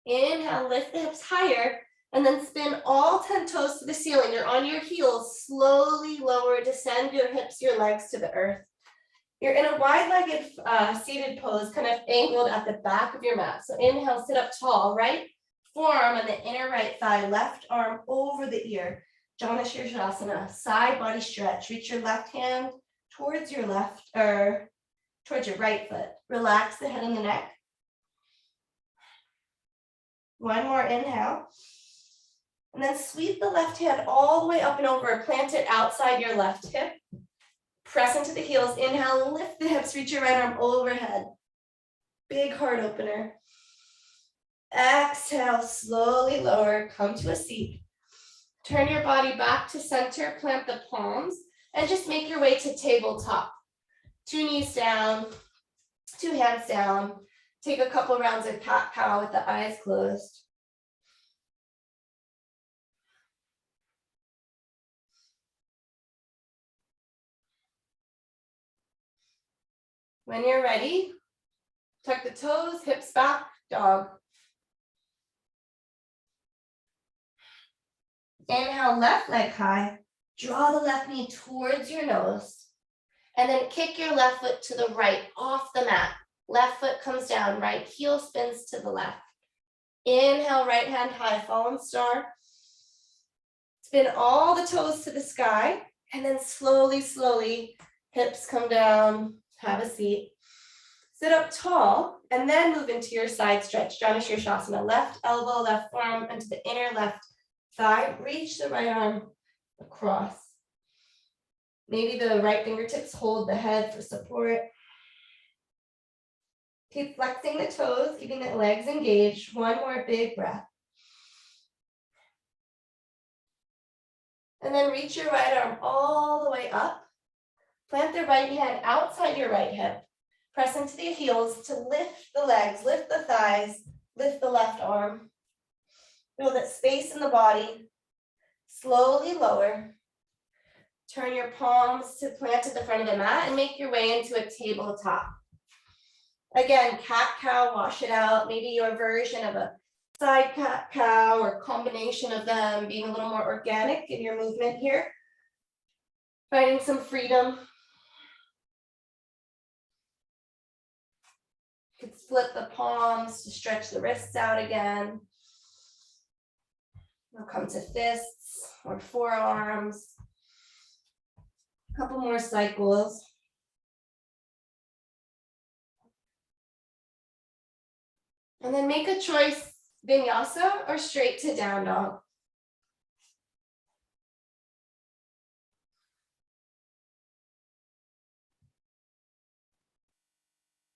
Speaker 1: Inhale, lift the hips higher, and then spin all 10 toes to the ceiling. You're on your heels, slowly lower, descend your hips, your legs to the earth. You're in a wide-legged seated pose, kind of angled at the back of your mat. So inhale, sit up tall, right forearm on the inner right thigh, left arm over the ear. Shavasana, side body stretch. Reach your left hand towards your left, or towards your right foot. Relax the head and the neck. One more inhale. And then sweep the left hand all the way up and over. Plant it outside your left hip. Press into the heels. Inhale, lift the hips, reach your right arm overhead. Big heart opener. Exhale, slowly lower, come to a seat. Turn your body back to center, plant the palms, and just make your way to tabletop. 2 knees down, 2 hands down. Take a couple rounds of cat-cow with the eyes closed. When you're ready, tuck the toes, hips back, dog. Inhale, left leg high. Draw the left knee towards your nose. And then kick your left foot to the right, off the mat. Left foot comes down, right heel spins to the left. Inhale, right hand high, fallen star. Spin all the toes to the sky. And then slowly, slowly, hips come down, have a seat. Sit up tall, and then move into your side stretch. Shavasana, left elbow, left forearm into the inner left thigh. Reach the right arm across. Maybe the right fingertips hold the head for support. Keep flexing the toes, keeping the legs engaged. One more big breath. And then reach your right arm all the way up. Plant the right hand outside your right hip. Press into the heels to lift the legs, lift the thighs, lift the left arm. Feel that space in the body. Slowly lower. Turn your palms to plant at the front of the mat and make your way into a tabletop. Again, cat-cow, wash it out. Maybe your version of a side cat-cow or combination of them, being a little more organic in your movement here. Finding some freedom. You could split the palms to stretch the wrists out again. We'll come to fists or forearms. A couple more cycles. And then make a choice, vinyasa or straight to down dog.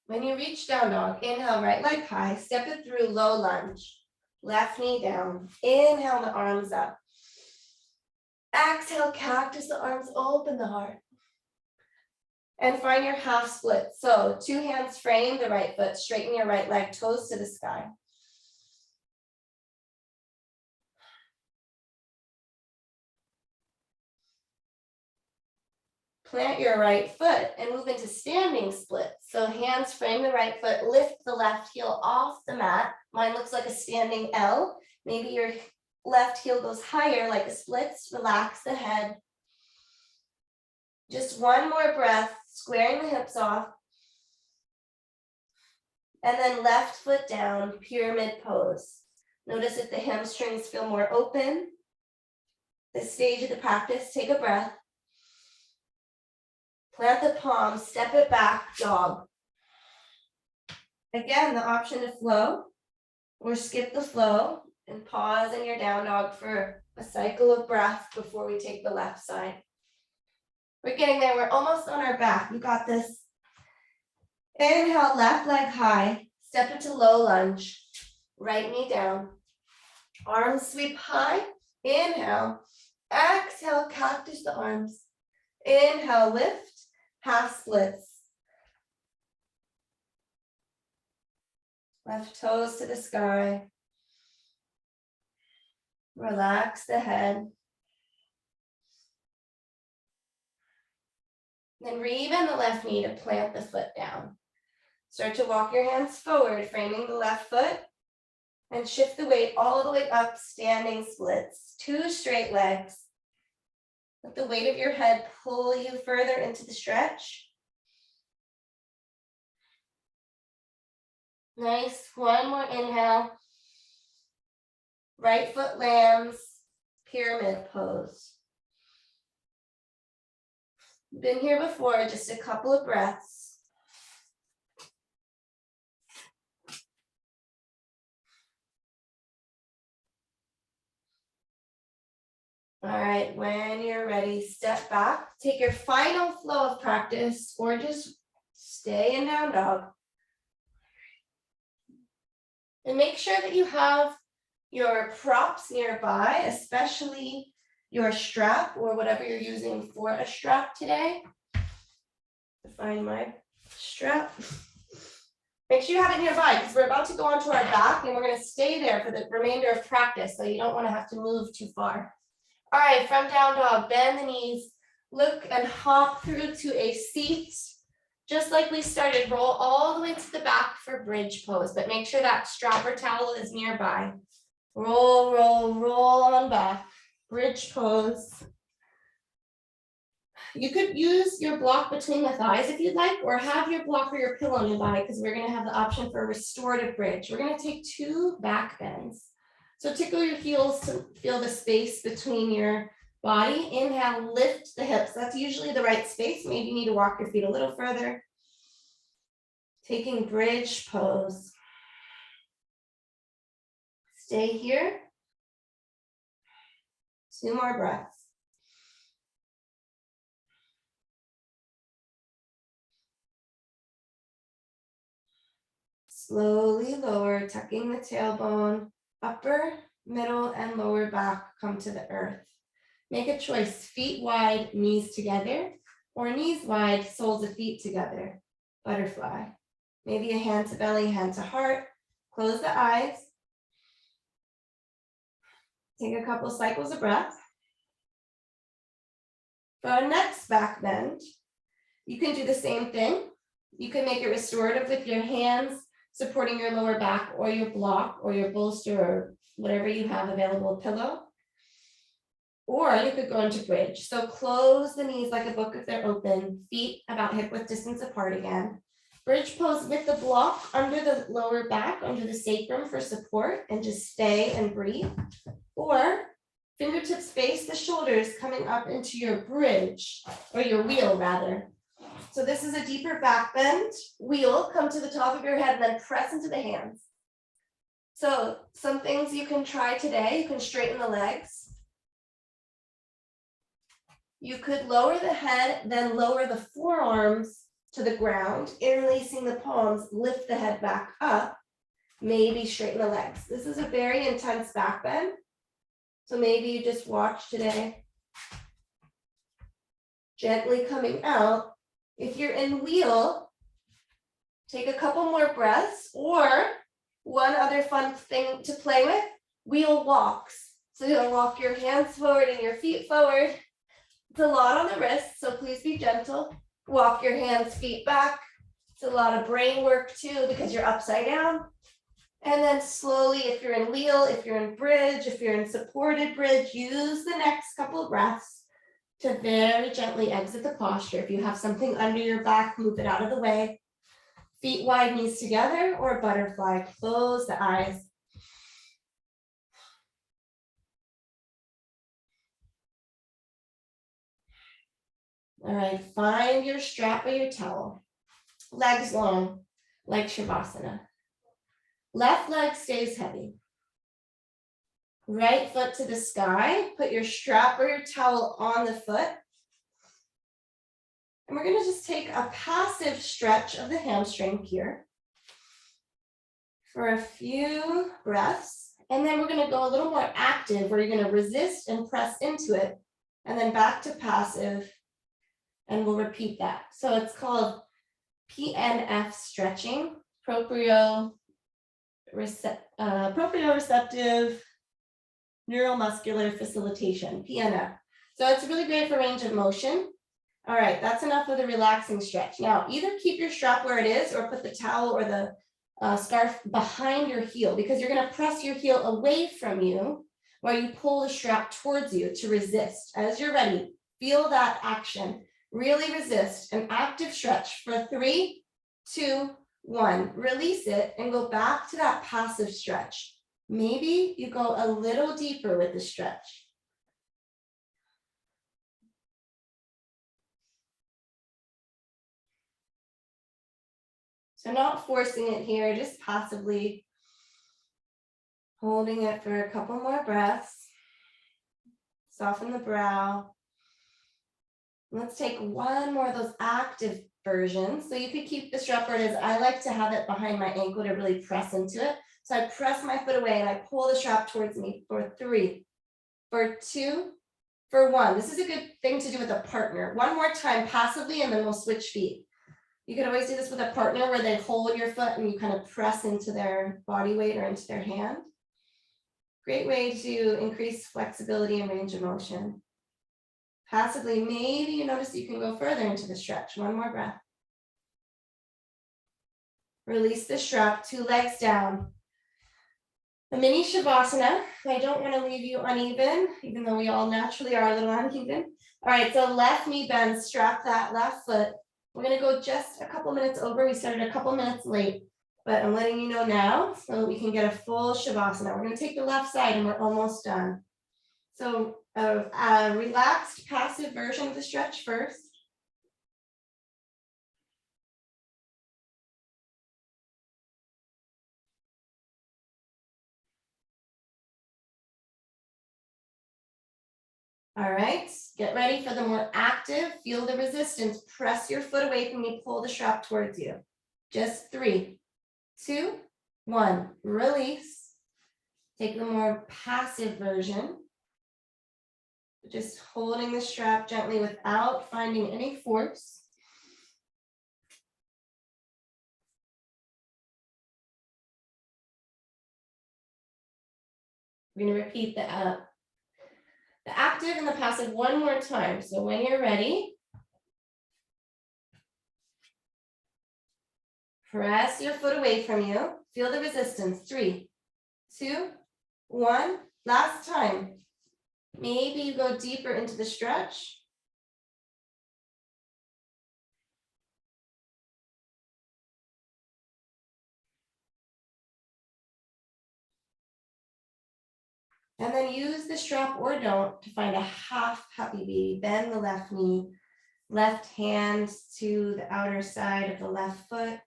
Speaker 1: When you reach down dog, inhale, right leg high, step it through, low lunge. Left knee down. Inhale, the arms up. Exhale, cactus, the arms open the heart. And find your half split. So 2 hands frame the right foot, straighten your right leg, toes to the sky. Plant your right foot and move into standing split. So hands frame the right foot, lift the left heel off the mat. Mine looks like a standing L. Maybe your left heel goes higher like a splits. Relax the head. Just one more breath, squaring the hips off. And then left foot down, pyramid pose. Notice if the hamstrings feel more open. This stage of the practice, take a breath. Plant the palms, step it back, dog. Again, the option to flow or skip the flow and pause in your down dog for a cycle of breath before we take the left side. We're getting there, we're almost on our back, you got this. Inhale, left leg high, step into low lunge, right knee down. Arms sweep high, inhale, exhale, cactus the arms. Inhale, lift, half splits. Left toes to the sky. Relax the head. Then re-bend the left knee to plant the foot down. Start to walk your hands forward, framing the left foot, and shift the weight all the way up, standing splits. 2 straight legs. Let the weight of your head pull you further into the stretch. Nice, one more inhale. Right foot lands, pyramid pose. Been here before, just a couple of breaths. All right, when you're ready, step back. Take your final flow of practice or just stay in down dog. And make sure that you have your props nearby, especially your strap or whatever you're using for a strap today. Find my strap. Make sure you have it nearby because we're about to go onto our back and we're going to stay there for the remainder of practice, so you don't want to have to move too far. All right, from down dog, bend the knees, look and hop through to a seat. Just like we started, roll all the way to the back for bridge pose, but make sure that strap or towel is nearby. Roll, roll, roll on back, bridge pose. You could use your block between the thighs if you'd like, or have your block or your pillow nearby because we're gonna have the option for a restorative bridge. We're gonna take 2 back bends. So tickle your heels to feel the space between your body. Inhale, lift the hips. That's usually the right space. Maybe you need to walk your feet a little further. Taking bridge pose. Stay here. 2 more breaths. Slowly lower, tucking the tailbone. Upper, middle, and lower back come to the earth. Make a choice, feet wide, knees together, or knees wide, soles of feet together. Butterfly. Maybe a hand to belly, hand to heart. Close the eyes. Take a couple cycles of breath. For our next back bend, you can do the same thing. You can make it restorative with your hands supporting your lower back or your block or your bolster or whatever you have available, pillow. Or you could go into bridge. So close the knees like a book if they're open, feet about hip width distance apart again. Bridge pose with the block under the lower back, under the sacrum for support, and just stay and breathe. Or fingertips face the shoulders coming up into your bridge, or your wheel rather. So this is a deeper back bend. Wheel, come to the top of your head and then press into the hands. So some things you can try today. You can straighten the legs. You could lower the head, then lower the forearms to the ground, interlacing the palms, lift the head back up, maybe straighten the legs. This is a very intense back bend. So maybe you just watch today. Gently coming out. If you're in wheel, take a couple more breaths, or one other fun thing to play with, wheel walks. So you'll walk your hands forward and your feet forward. It's a lot on the wrists, so please be gentle. Walk your hands, feet back. It's a lot of brain work too because you're upside down. And then slowly, if you're in wheel, if you're in bridge, if you're in supported bridge, use the next couple of breaths to very gently exit the posture. If you have something under your back, move it out of the way. Feet wide, knees together, or butterfly. Close the eyes. All right, find your strap or your towel. Legs long, like Shavasana. Left leg stays heavy. Right foot to the sky. Put your strap or your towel on the foot. And we're going to just take a passive stretch of the hamstring here for a few breaths. And then we're going to go a little more active where you're going to resist and press into it. And then back to passive. And we'll repeat that. So it's called PNF stretching, proprioceptive neuromuscular facilitation, PNF. So it's really great for range of motion. All right, that's enough of the relaxing stretch. Now, either keep your strap where it is or put the towel or the scarf behind your heel, because you're going to press your heel away from you while you pull the strap towards you to resist. As you're ready, feel that action. Really resist an active stretch for 3, 2, 1. Release it and go back to that passive stretch. Maybe you go a little deeper with the stretch. So not forcing it here, just passively holding it for a couple more breaths. Soften the brow. Let's take one more of those active versions. So you could keep the strap where it is. I like to have it behind my ankle to really press into it. So I press my foot away and I pull the strap towards me for 3, for 2, for 1. This is a good thing to do with a partner. One more time passively, and then we'll switch feet. You could always do this with a partner where they hold your foot and you kind of press into their body weight or into their hand. Great way to increase flexibility and range of motion. Passively, maybe you notice that you can go further into the stretch. One more breath. Release the strap, 2 legs down. A mini Shavasana. I don't want to leave you uneven, even though we all naturally are a little uneven. All right, so left knee bend, strap that left foot. We're going to go just a couple minutes over. We started a couple minutes late, but I'm letting you know now so that we can get a full Shavasana. We're going to take the left side and we're almost done. So a relaxed passive version of the stretch first. All right, get ready for the more active. Feel the resistance. Press your foot away from you, pull the strap towards you. Just 3, 2, 1. Release. Take the more passive version. Just holding the strap gently without finding any force. We're going to repeat the active and the passive one more time. So when you're ready, press your foot away from you. Feel the resistance. 3, 2, 1. Last time. Maybe you go deeper into the stretch. And then use the strap or don't to find a half happy baby. Bend the left knee, left hand to the outer side of the left foot.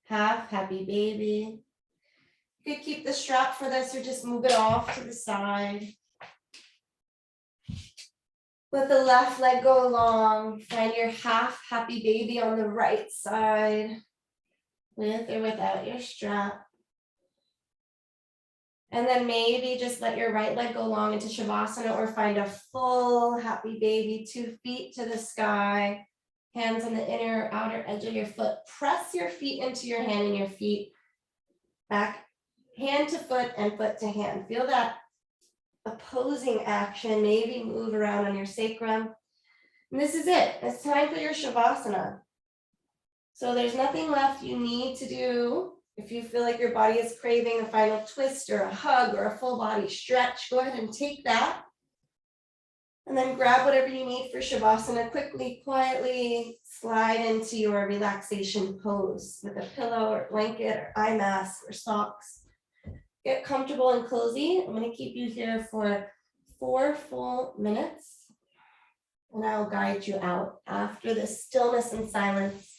Speaker 1: Half happy baby. You could keep the strap for this or just move it off to the side. Let the left leg go along. Find your half happy baby on the right side, with or without your strap. And then maybe just let your right leg go long into Shavasana or find a full happy baby, 2 feet to the sky, hands on the inner or outer edge of your foot. Press your feet into your hand and your feet back, hand to foot and foot to hand. Feel that opposing action, maybe move around on your sacrum. And this is it. It's time for your Shavasana. So there's nothing left you need to do. If you feel like your body is craving a final twist or a hug or a full body stretch, go ahead and take that. And then grab whatever you need for Shavasana. Quickly, quietly slide into your relaxation pose with a pillow or blanket or eye mask or socks. Get comfortable and cozy. I'm going to keep you here for 4 full minutes. And I'll guide you out after this stillness and silence.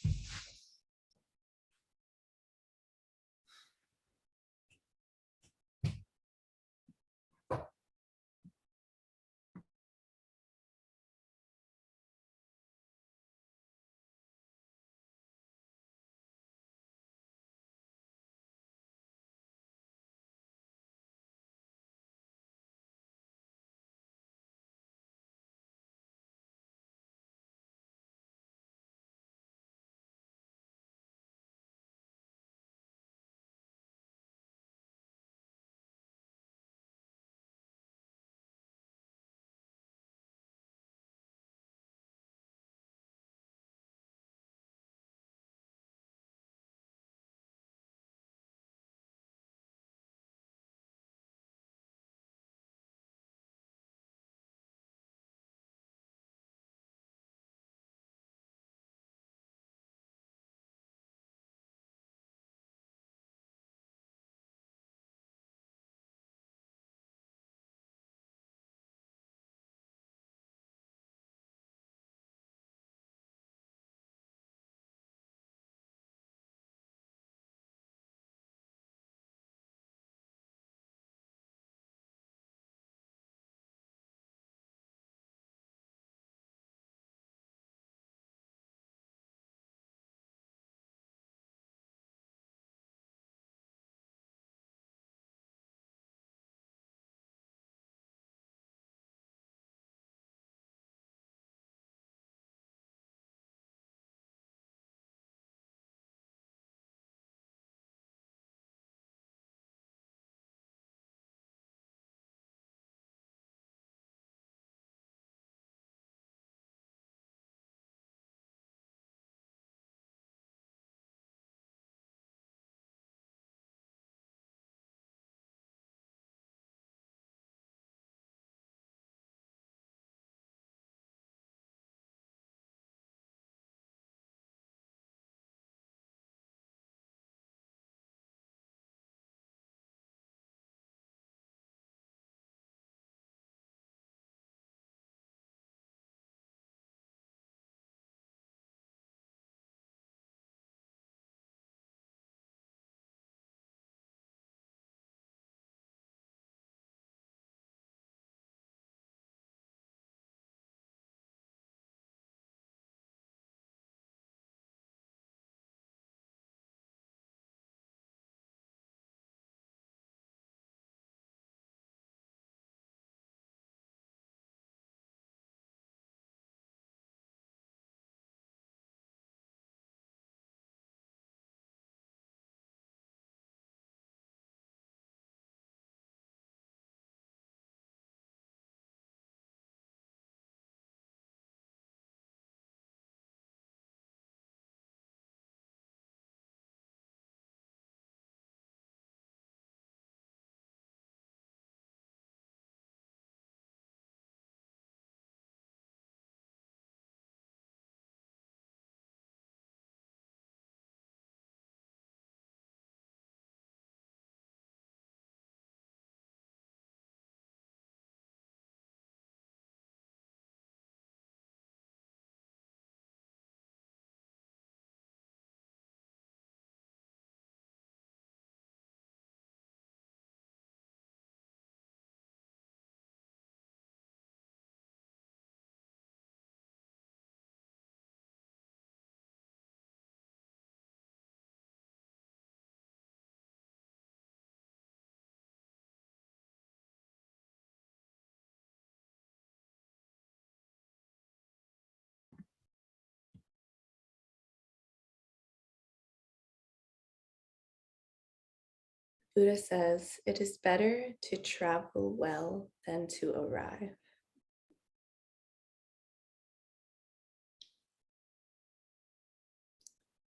Speaker 1: Buddha says, it is better to travel well than to arrive.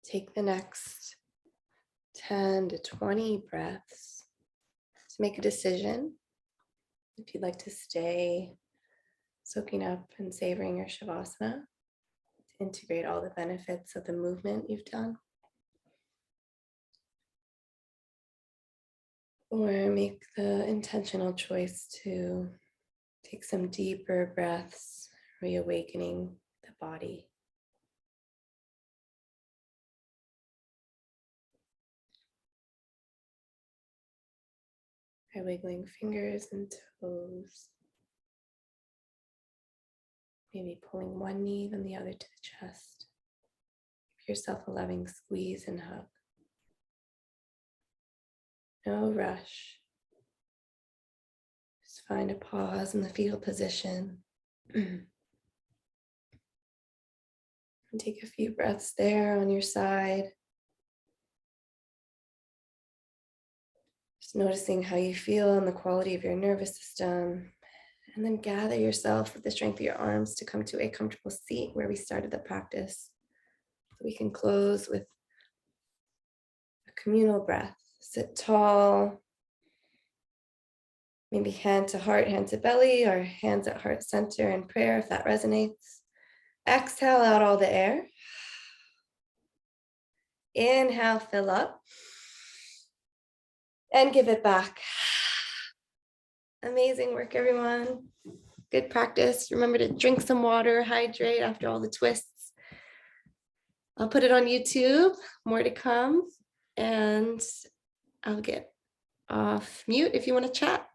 Speaker 1: Take the next 10 to 20 breaths to make a decision if you'd like to stay soaking up and savoring your Shavasana to integrate all the benefits of the movement you've done. Or make the intentional choice to take some deeper breaths, reawakening the body. By wiggling fingers and toes. Maybe pulling one knee then the other to the chest. Give yourself a loving squeeze and hug. No rush. Just find a pause in the fetal position. And take a few breaths there on your side. Just noticing how you feel and the quality of your nervous system. And then gather yourself with the strength of your arms to come to a comfortable seat where we started the practice. So we can close with a communal breath. Sit tall. Maybe hand to heart, hand to belly, or hands at heart center in prayer if that resonates. Exhale out all the air. Inhale, fill up. And give it back. Amazing work, everyone. Good practice. Remember to drink some water, hydrate after all the twists. I'll put it on YouTube, more to come. And I'll get off mute if you want to chat.